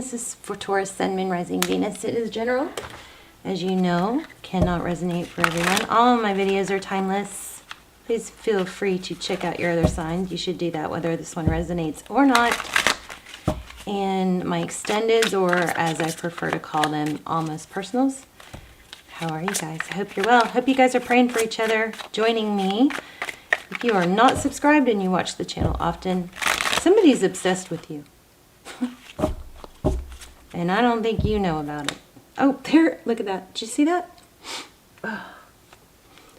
This is for Taurus, Sun, Moon, Rising, Venus. It is general. As you know, cannot resonate for everyone. All of my videos are timeless. Please feel free to check out your other signs. You should do that whether this one resonates or not. And my extendeds, or as I prefer to call them, almost personals. How are you guys? I hope you're well. Hope you guys are praying for each other, joining me. If you are not subscribed and you watch the channel often, somebody's obsessed with you. And I don't think you know about it. Oh, there, look at that. Did you see that? Oh.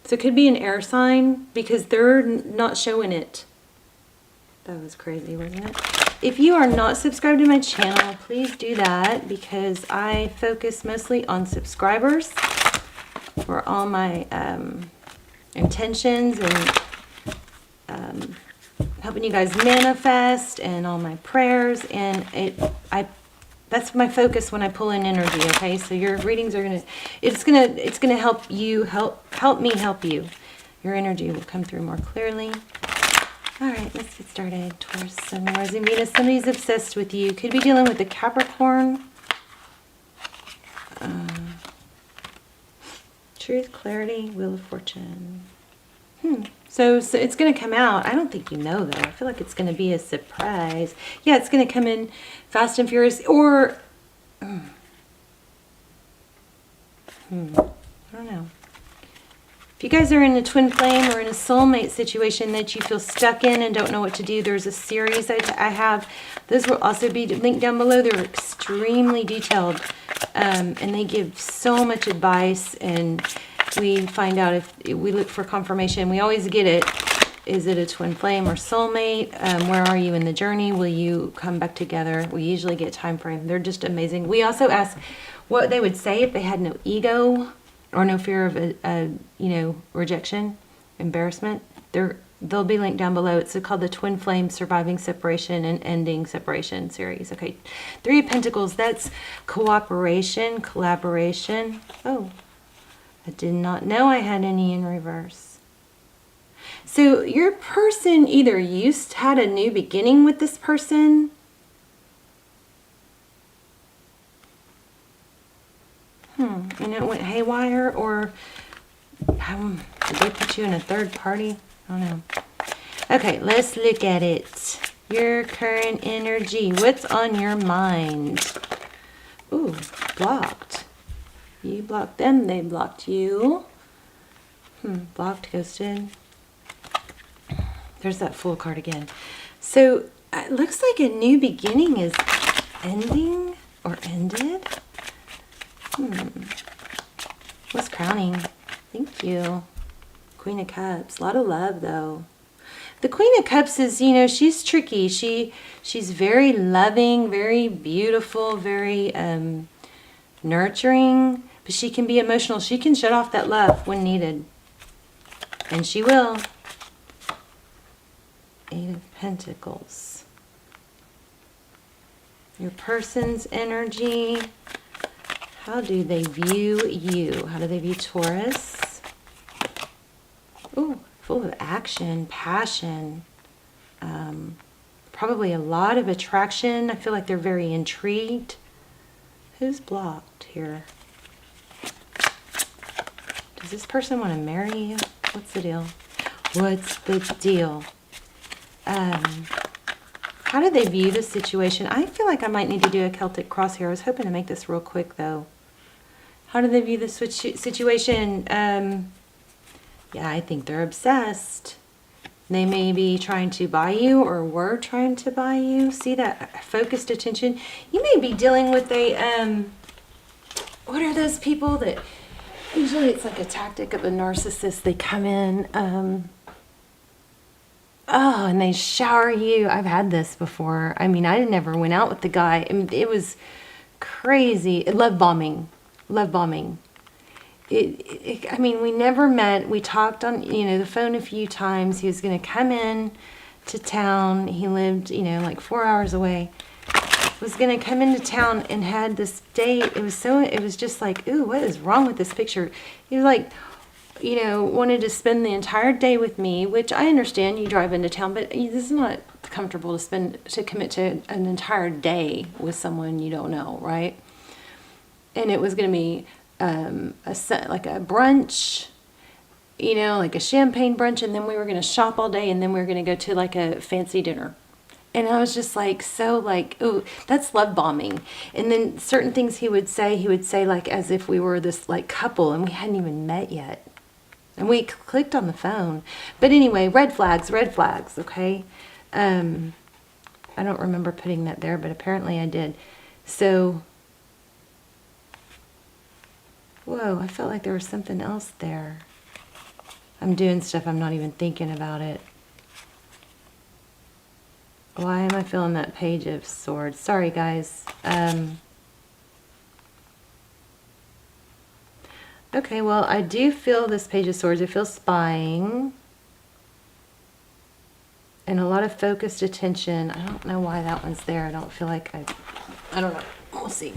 So it could be an air sign because they're not showing it. That was crazy, wasn't it? If you are not subscribed to my channel, please do that because I focus mostly on subscribers for all my intentions and helping you guys manifest and all my prayers. And that's my focus when I pull in energy, okay? So your readings are it's gonna help you help me help you. Your energy will come through more clearly. All right, let's get started. Taurus, Sun, Rising, Venus. Somebody's obsessed with you. Could be dealing with a Capricorn. Truth, clarity, Wheel of Fortune. So it's going to come out. I don't think you know, though. I feel like it's going to be a surprise. Yeah, it's going to come in fast and furious. Or, I don't know. If you guys are in a twin flame or in a soulmate situation that you feel stuck in and don't know what to do, there's a series I have. Those will also be linked down below. They're extremely detailed. And they give so much advice, and we find out if we look for confirmation. We always get it. Is it a twin flame or soulmate? Where are you in the journey? Will you come back together? We usually get time frame. They're just amazing. We also ask what they would say if they had no ego or no fear of rejection, embarrassment. They'll be linked down below. It's called the Twin Flame Surviving Separation and Ending Separation series. Okay, Three of Pentacles. That's cooperation, collaboration. Oh, I did not know I had any in reverse. So your person either had a new beginning with this person, and it went haywire, or did they put you in a third party? I don't know. Okay, let's look at it. Your current energy. What's on your mind? Ooh, blocked. You blocked them, they blocked you. Blocked, ghosted. There's that Fool card again. So it looks like a new beginning is ending or ended. What's crowning? Thank you. Queen of Cups. A lot of love, though. The Queen of Cups is, she's tricky. She's very loving, very beautiful, very nurturing, but she can be emotional. She can shut off that love when needed. And she will. Eight of Pentacles. Your person's energy. How do they view you? How do they view Taurus? Ooh, full of action, passion. Probably a lot of attraction. I feel like they're very intrigued. Who's blocked here? Does this person want to marry you? What's the deal? What's the deal? How do they view the situation? I feel like I might need to do a Celtic cross here. I was hoping to make this real quick, though. How do they view the situation? Yeah, I think they're obsessed. They may be trying to buy you, or were trying to buy you. See that focused attention? You may be dealing with a, what are those people that, usually it's like a tactic of a narcissist. They come in, and they shower you. I've had this before. I mean, I never went out with the guy. I mean, it was crazy. Love bombing. Love bombing. I mean, we never met. We talked on, the phone a few times. He was going to come in to town. He lived, like 4 hours away. Was going to come into town and had this date. It was just like, ooh, what is wrong with this picture? He was like, wanted to spend the entire day with me, which I understand. You drive into town, but this is not comfortable to commit to an entire day with someone you don't know, right? And it was going to be like a brunch, you know, like a champagne brunch, and then we were going to shop all day, and then we were going to go to like a fancy dinner. And I was just like, so like, ooh, that's love bombing. And then certain things he would say like as if we were this like couple and we hadn't even met yet. And we clicked on the phone. But anyway, red flags, okay? I don't remember putting that there, but apparently I did. So, whoa, I felt like there was something else there. I'm doing stuff, I'm not even thinking about it. Why am I feeling that Page of Swords? Sorry, guys. Okay, well, I do feel this Page of Swords. I feel spying. And a lot of focused attention. I don't know why that one's there. I don't feel like I don't know. We'll see.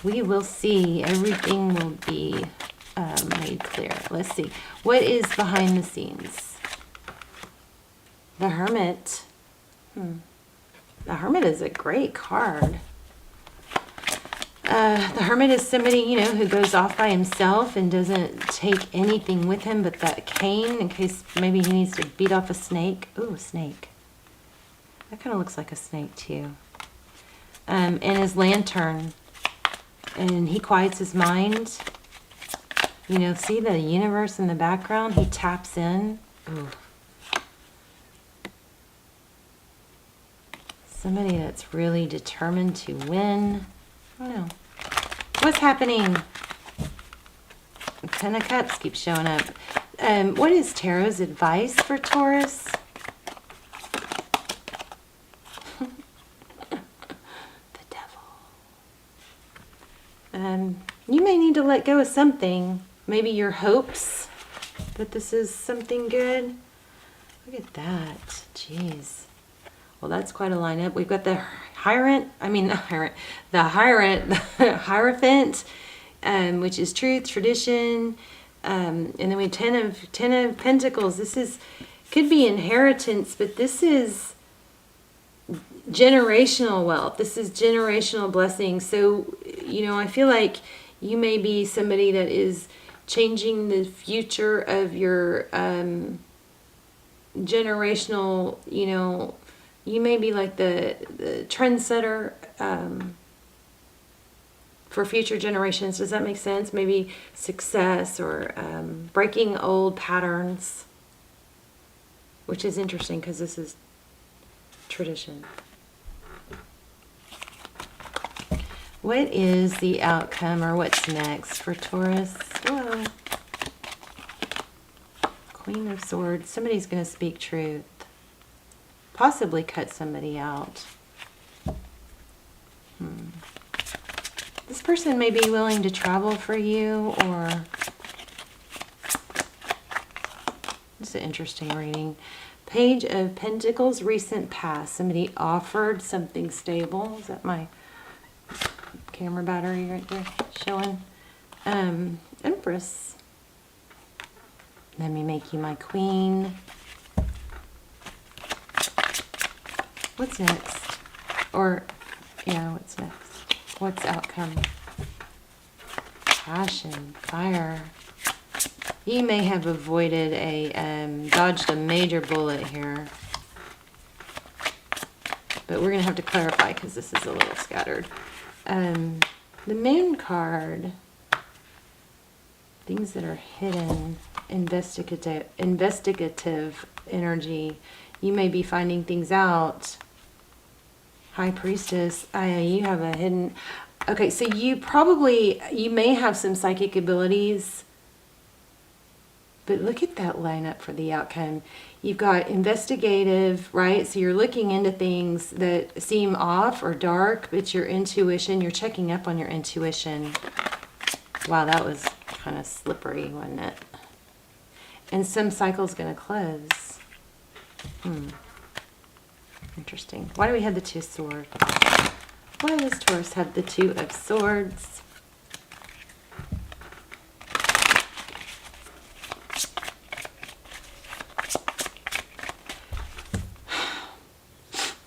We will see. Everything will be made clear. Let's see. What is behind the scenes? The Hermit. The Hermit is a great card. The Hermit is somebody, you know, who goes off by himself and doesn't take anything with him but that cane in case maybe he needs to beat off a snake. Ooh, a snake. That kind of looks like a snake too. And his lantern. And he quiets his mind. You know, see the universe in the background? He taps in. Ooh. Somebody that's really determined to win. I don't know. What's happening? Ten of Cups keeps showing up. What is Tarot's advice for Taurus? The Devil. You may need to let go of something. Maybe your hopes that this is something good. Look at that. Jeez. Well, that's quite a lineup. We've got the Hierophant, which is truth, tradition, and then we have Ten of Pentacles. This could be inheritance, but this is generational wealth. This is generational blessing. So, you know, I feel like you may be somebody that is changing the future of your generational, you know. You may be like the trendsetter for future generations. Does that make sense? Maybe success or breaking old patterns, which is interesting because this is tradition. What is the outcome or what's next for Taurus? Whoa. Queen of Swords. Somebody's going to speak truth. Possibly cut somebody out. This person may be willing to travel for you, or it's an interesting reading. Page of Pentacles, recent past. Somebody offered something stable. Is that my camera battery right there showing? Empress. Let me make you my queen. What's next? Or, yeah, what's next? What's outcome? Passion, fire. You may have avoided dodged a major bullet here. But we're going to have to clarify because this is a little scattered. The Moon card. Things that are hidden. Investigative energy. You may be finding things out. High Priestess. You have a hidden... Okay, so you may have some psychic abilities. But look at that lineup for the outcome. You've got investigative, right? So you're looking into things that seem off or dark, but your intuition, you're checking up on your intuition. Wow, that was kind of slippery, wasn't it? And some cycle's going to close. Interesting. Why do we have the Two of Swords? Why does Taurus have the Two of Swords?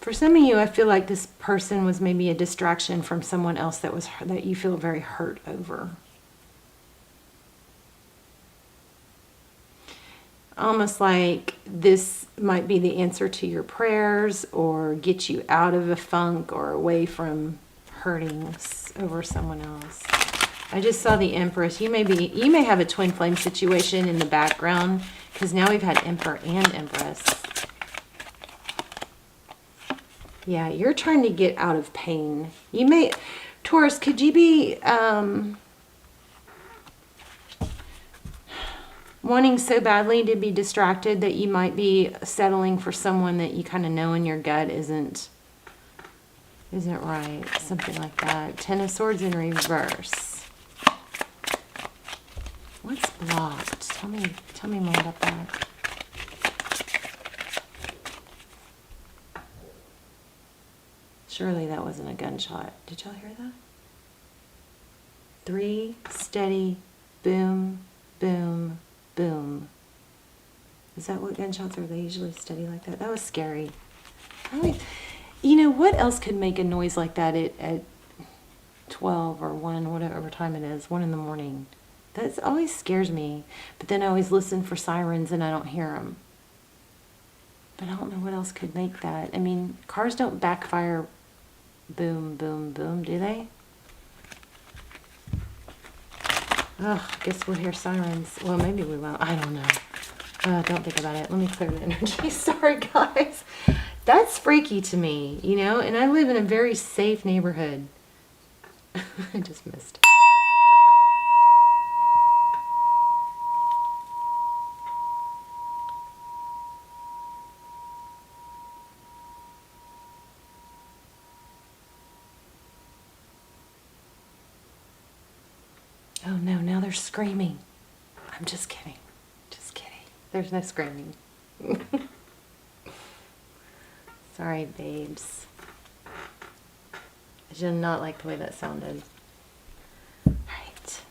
For some of you, I feel like this person was maybe a distraction from someone else that you feel very hurt over. Almost like this might be the answer to your prayers or get you out of a funk or away from hurting over someone else. I just saw the Empress. You may have a twin flame situation in the background, because now we've had Emperor and Empress. Yeah, you're trying to get out of pain. You may, Taurus, could you be wanting so badly to be distracted that you might be settling for someone that you kind of know in your gut isn't right? Something like that. Ten of Swords in reverse. What's blocked? Tell me more about that. Surely that wasn't a gunshot. Did y'all hear that? 3 steady boom, boom, boom. Is that what gunshots are? They usually steady like that? That was scary. You know, what else could make a noise like that at 12 or 1, whatever time it is, 1 in the morning? That always scares me. But then I always listen for sirens and I don't hear them. But I don't know what else could make that. I mean, cars don't backfire boom, boom, boom, do they? Oh, I guess we'll hear sirens. Well, maybe we won't. I don't know. Don't think about it. Let me clear the energy. Sorry, guys. That's freaky to me, you know? And I live in a very safe neighborhood. I just missed. Oh no, now they're screaming. I'm just kidding. Just kidding. There's no screaming. Sorry, babes. I did not like the way that sounded. Alright.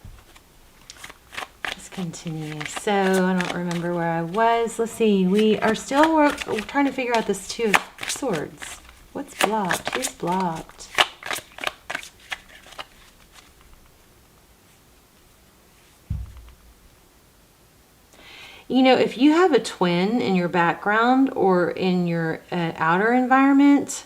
Let's continue. So, I don't remember where I was. Let's see. We are still we're trying to figure out this 2 of Swords. What's blocked? Who's blocked? You know, if you have a twin in your background or in your outer environment,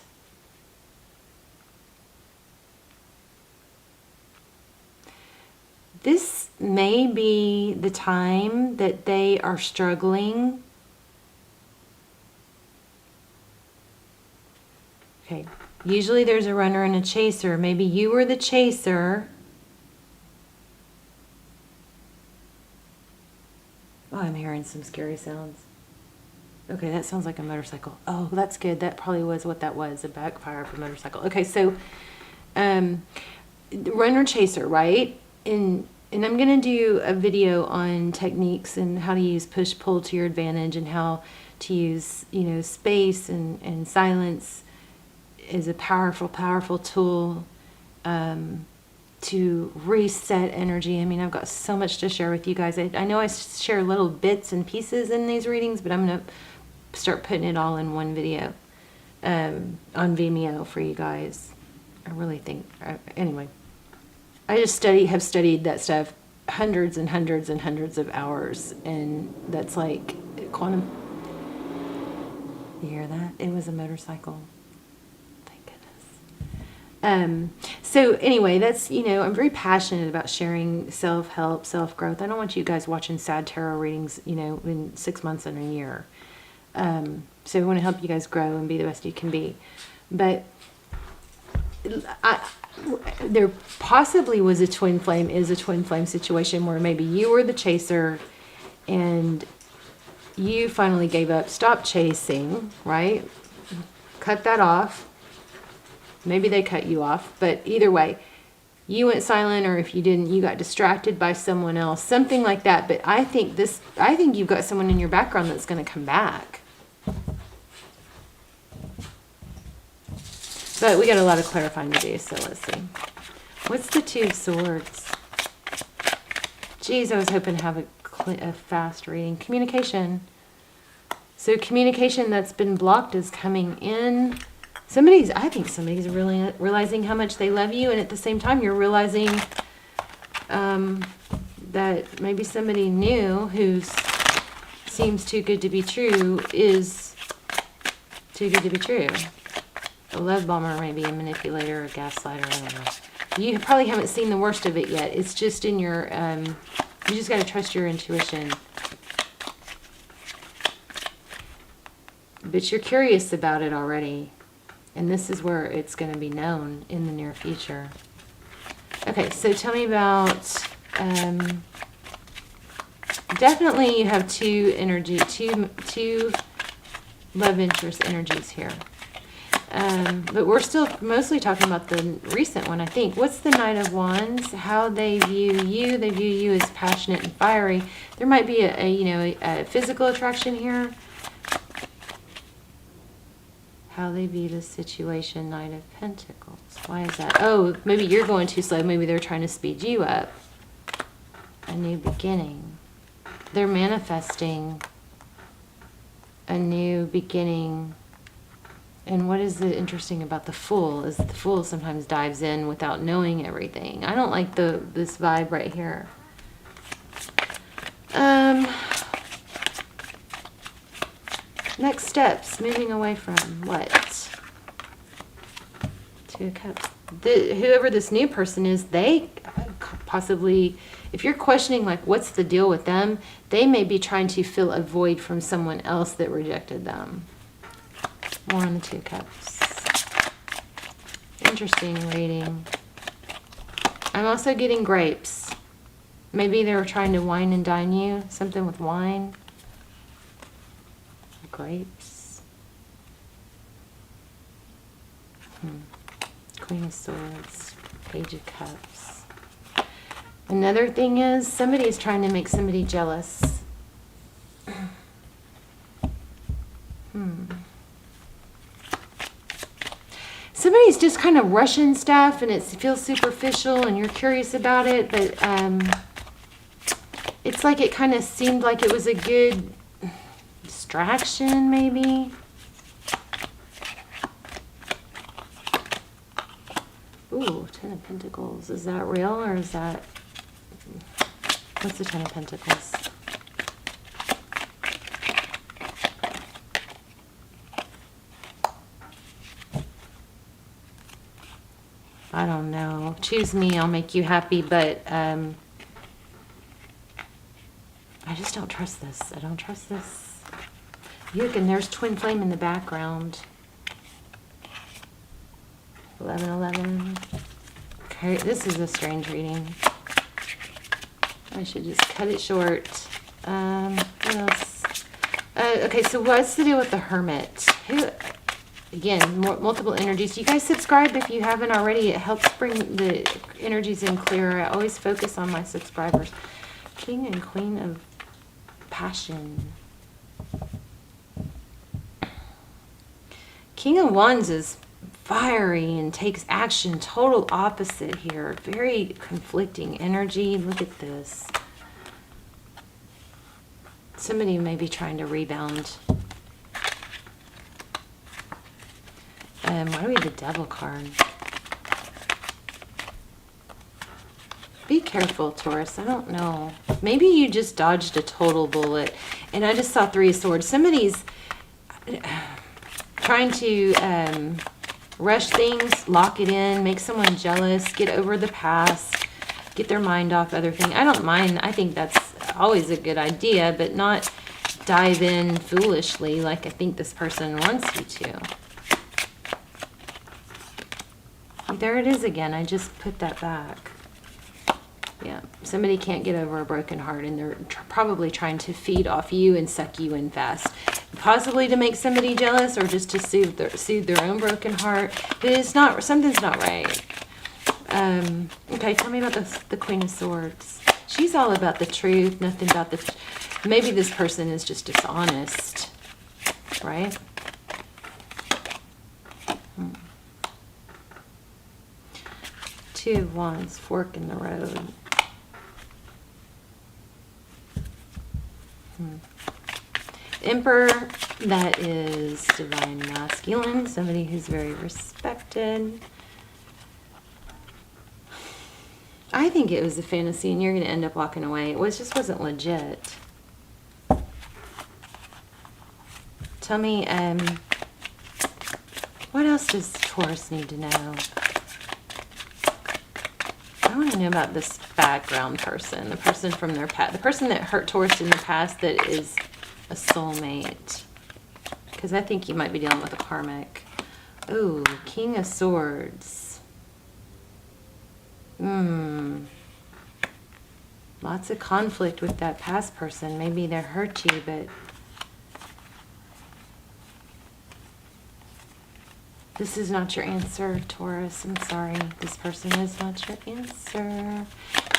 this may be the time that they are struggling. Okay, usually there's a runner and a chaser. Maybe you were the chaser. Oh, I'm hearing some scary sounds. Okay, that sounds like a motorcycle. Oh, that's good. That probably was what that was, a backfire of a motorcycle. Okay, so runner chaser, right? And I'm going to do a video on techniques and how to use push-pull to your advantage and how to use, you know, space and silence is a powerful, powerful tool to reset energy. I mean, I've got so much to share with you guys. I know I share little bits and pieces in these readings, but I'm going to start putting it all in one video on Vimeo for you guys. I really think, anyway, I just have studied that stuff hundreds and hundreds and hundreds of hours, and that's like quantum. You hear that? It was a motorcycle. So anyway, that's, you know, I'm very passionate about sharing self-help, self-growth. I don't want you guys watching sad tarot readings, you know, in 6 months and a year. So I want to help you guys grow and be the best you can be. But there possibly was a twin flame situation where maybe you were the chaser and you finally gave up, stopped chasing, right? Cut that off. Maybe they cut you off, but either way, you went silent, or if you didn't, you got distracted by someone else, something like that. But I think you've got someone in your background that's going to come back. But we got a lot of clarifying to do, so let's see. What's the 2 of Swords? Geez, I was hoping to have a fast reading. Communication. So communication that's been blocked is coming in. I think somebody's really realizing how much they love you, and at the same time, you're realizing that maybe somebody new who seems too good to be true is too good to be true. A love bomber, maybe a manipulator, a gaslighter, I don't know. You probably haven't seen the worst of it yet. It's just in your, you just got to trust your intuition. But you're curious about it already. And this is where it's going to be known in the near future. Okay, so tell me about, definitely you have two love interest energies here. But we're still mostly talking about the recent one, I think. What's the Knight of Wands? How they view you. They view you as passionate and fiery. There might be a physical attraction here. How they view the situation, Knight of Pentacles. Why is that? Oh, maybe you're going too slow. Maybe they're trying to speed you up. A new beginning. They're manifesting a new beginning. And what is the interesting about the Fool is the Fool sometimes dives in without knowing everything. I don't like this vibe right here. Next steps, moving away from what? Two of Cups. Whoever this new person is, they possibly, if you're questioning like what's the deal with them, they may be trying to fill a void from someone else that rejected them. More on the Two of Cups. Interesting reading. I'm also getting grapes. Maybe they were trying to wine and dine you. Something with wine. Grapes. Queen of Swords. Page of Cups. Another thing is somebody is trying to make somebody jealous. Somebody's just kind of rushing stuff and it feels superficial and you're curious about it, but it's like it kind of seemed like it was a good distraction, maybe. Ooh, Ten of Pentacles. Is that real or is that... What's the Ten of Pentacles? I don't know. Choose me, I'll make you happy, but I just don't trust this. I don't trust this. Look, and there's twin flame in the background. 1111. Okay, this is a strange reading. I should just cut it short. What else? Okay, so what's the deal with the Hermit? Again, multiple energies. You guys subscribe if you haven't already. It helps bring the energies in clearer. I always focus on my subscribers. King and Queen of Passion. King of Wands is fiery and takes action. Total opposite here. Very conflicting energy. Look at this. Somebody may be trying to rebound. Why do we have the Devil card? Be careful, Taurus. I don't know. Maybe you just dodged a total bullet. And I just saw Three of Swords. Somebody's trying to rush things, lock it in, make someone jealous, get over the past, get their mind off other things. I don't mind. I think that's always a good idea, but not dive in foolishly like I think this person wants you to. There it is again. I just put that back. Yeah, somebody can't get over a broken heart and they're probably trying to feed off you and suck you in fast. Possibly to make somebody jealous or just to soothe their own broken heart. But it's not, something's not right. Okay, tell me about the Queen of Swords. She's all about the truth, nothing about the... Maybe this person is just dishonest, right? Two of Wands, fork in the road. Emperor, that is divine masculine, somebody who's very respected. I think it was a fantasy and you're going to end up walking away. It just wasn't legit. Tell me, what else does Taurus need to know? I want to know about this background person, the person from their past, the person that hurt Taurus in the past that is a soulmate. Because I think you might be dealing with a karmic. Ooh, King of Swords. Lots of conflict with that past person. Maybe they hurt you, but this is not your answer, Taurus. I'm sorry. This person is not your answer.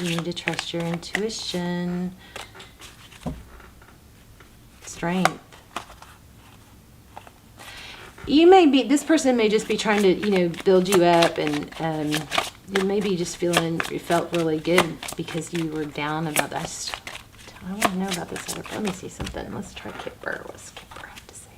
You need to trust your intuition. Strength. You may be, this person may just be trying to, you know, build you up, and you may be just feeling, you felt really good because you were down about that. I want to know about this other. Let me see something. Let's try Kipper. What's Kipper have to say?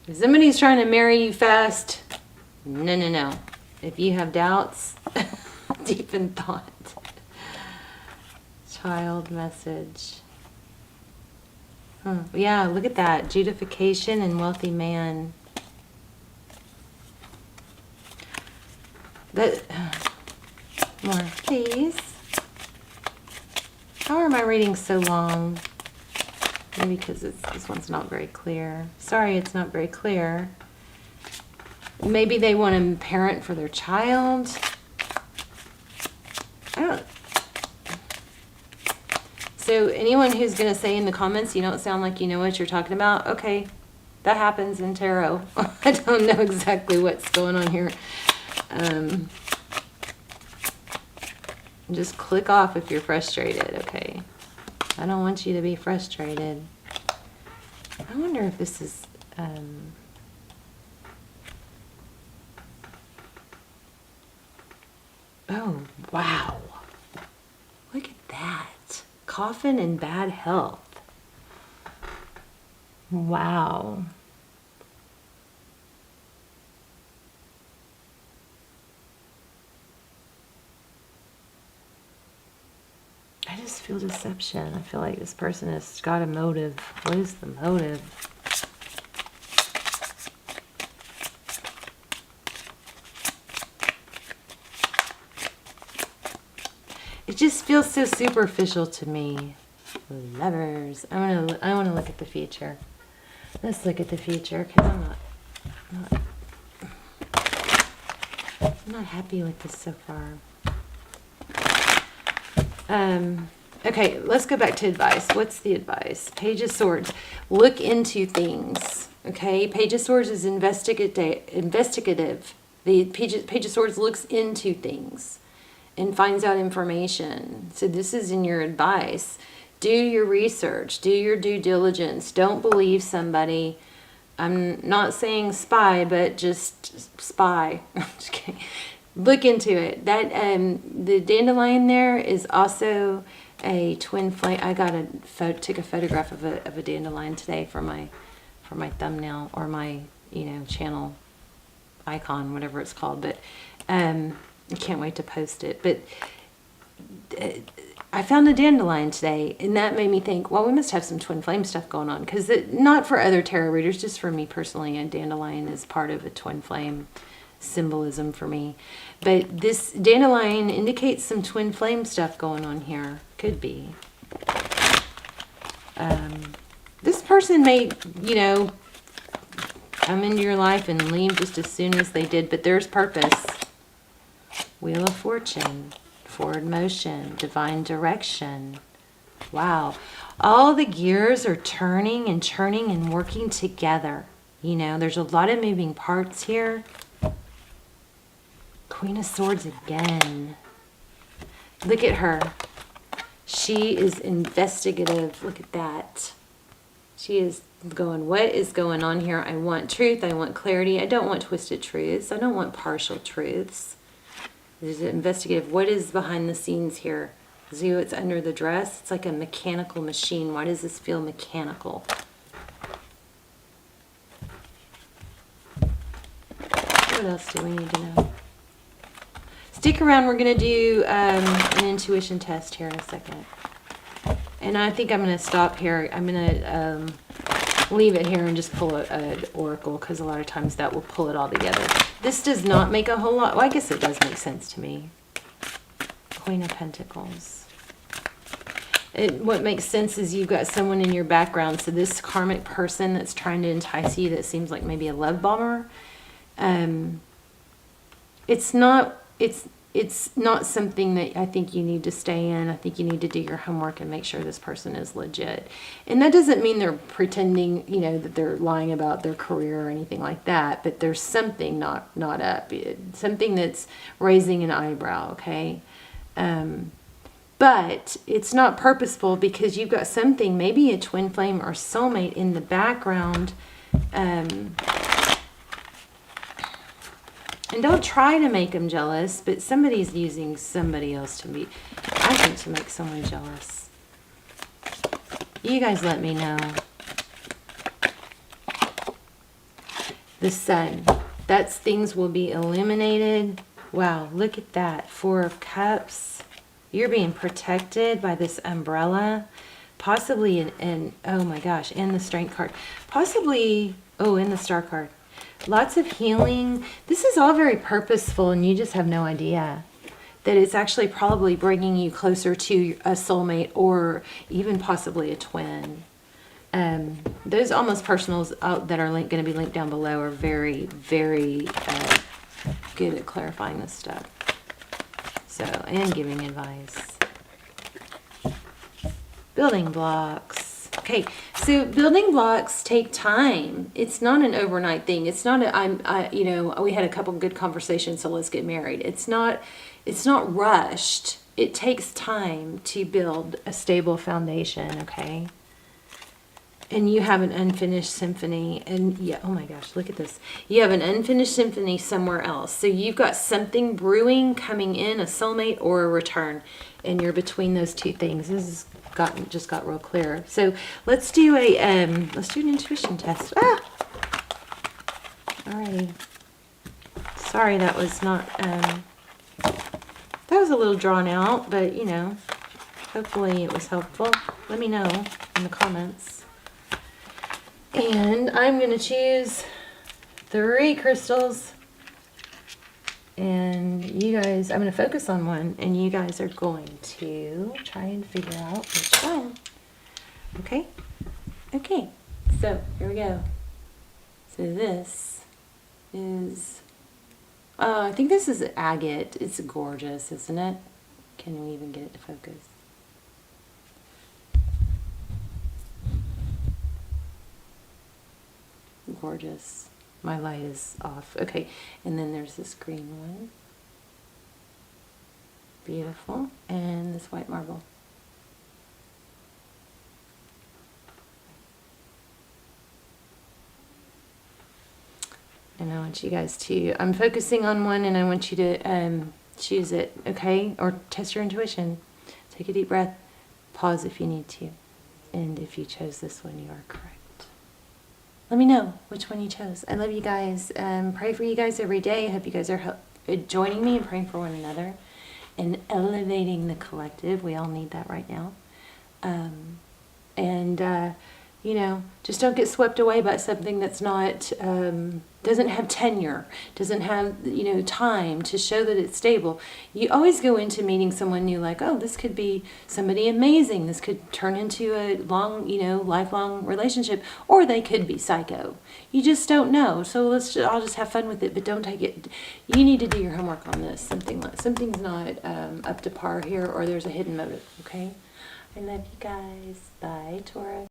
If somebody's trying to marry you fast, no, no, no. If you have doubts, deep in thought. Child message. Yeah, look at that. Judification and wealthy man. More, please. How are my readings so long? Maybe because this one's not very clear. Sorry, it's not very clear. Maybe they want a parent for their child. I don't. So anyone who's going to say in the comments, you don't sound like you know what you're talking about, okay, that happens in tarot. I don't know exactly what's going on here. Just click off if you're frustrated, okay? I don't want you to be frustrated. I wonder if this is... Oh, wow. Look at that. Coffin in bad health. Wow. I just feel deception. I feel like this person has got a motive. What is the motive? It just feels so superficial to me. Lovers. I want to look at the future. Let's look at the future, because I'm not happy with this so far. Okay, let's go back to advice. What's the advice? Page of Swords. Look into things. Okay, Page of Swords is investigative. The Page of Swords looks into things and finds out information. So this is in your advice. Do your research. Do your due diligence. Don't believe somebody. I'm not saying spy, but just spy. Just kidding. Look into it. That the dandelion there is also a twin flame. I took a photograph of a dandelion today for my thumbnail or my channel icon, whatever it's called. But I can't wait to post it. But I found a dandelion today, and that made me think, well, we must have some twin flame stuff going on, because not for other tarot readers, just for me personally, a dandelion is part of a twin flame symbolism for me. But this dandelion indicates some twin flame stuff going on here. Could be. This person may, come into your life and leave just as soon as they did, but there's purpose. Wheel of Fortune, forward motion, divine direction. Wow. All the gears are turning and churning and working together. There's a lot of moving parts here. Queen of Swords again. Look at her. She is investigative. Look at that. She is going, what is going on here? I want truth. I want clarity. I don't want twisted truths. I don't want partial truths. There's an investigative. What is behind the scenes here? See what's under the dress? It's like a mechanical machine. Why does this feel mechanical? What else do we need to know? Stick around. We're going to do an intuition test here in a second. And I think I'm going to stop here. I'm going to leave it here and just pull an oracle, because a lot of times that will pull it all together. This does not make a whole lot. Well, I guess it does make sense to me. Queen of Pentacles. What makes sense is you've got someone in your background. So this karmic person that's trying to entice you, that seems like maybe a love bomber. It's not something that I think you need to stay in. I think you need to do your homework and make sure this person is legit. And that doesn't mean they're pretending, you know, that they're lying about their career or anything like that. But there's something not up. Something that's raising an eyebrow, okay? But it's not purposeful, because you've got something, maybe a twin flame or soulmate in the background. And don't try to make them jealous, but somebody's using somebody else to be, I think, to make someone jealous. You guys let me know. The Sun. That's things will be illuminated. Wow, look at that. 4 of Cups. You're being protected by this umbrella. Possibly in oh my gosh, and the Strength card. Possibly, oh, in the Star card. Lots of healing. This is all very purposeful, and you just have no idea that it's actually probably bringing you closer to a soulmate, or even possibly a twin. Those almost personals that are going to be linked down below are very, very good at clarifying this stuff. So, and giving advice. Building blocks. Okay, so building blocks take time. It's not an overnight thing. It's not you know, we had a couple good conversations, so let's get married. It's not rushed. It takes time to build a stable foundation, okay? And you have an unfinished symphony, and yeah, oh my gosh, look at this. You have an unfinished symphony somewhere else. So you've got something brewing, coming in, a soulmate or a return, and you're between those two things. This is just got real clear. So let's do an intuition test. Alrighty. Sorry, that was not that was a little drawn out, but you know, hopefully it was helpful. Let me know in the comments. And I'm gonna choose 3 crystals, and you guys, I'm going to focus on one, and you guys are going to try and figure out which one. Okay? Okay. So, here we go. So this is, I think this is agate. It's gorgeous, isn't it? Can we even get it to focus? Gorgeous. My light is off. Okay, and then there's this green one. Beautiful. And this white marble. And I want you guys to, I'm focusing on one, and I want you to choose it, okay? Or test your intuition. Take a deep breath. Pause if you need to. And if you chose this one, you are correct. Let me know which one you chose. I love you guys. Pray for you guys every day. I hope you guys are joining me and praying for one another and elevating the collective. We all need that right now. You know, just don't get swept away by something that's not, doesn't have tenure, doesn't have, you know, time to show that it's stable. You always go into meeting someone new like, oh, this could be somebody amazing. This could turn into a long, you know, lifelong relationship, or they could be psycho. You just don't know. So I'll just have fun with it, but don't take it. You need to do your homework on this. Something's not up to par here, or there's a hidden motive, okay? I love you guys. Bye, Taurus.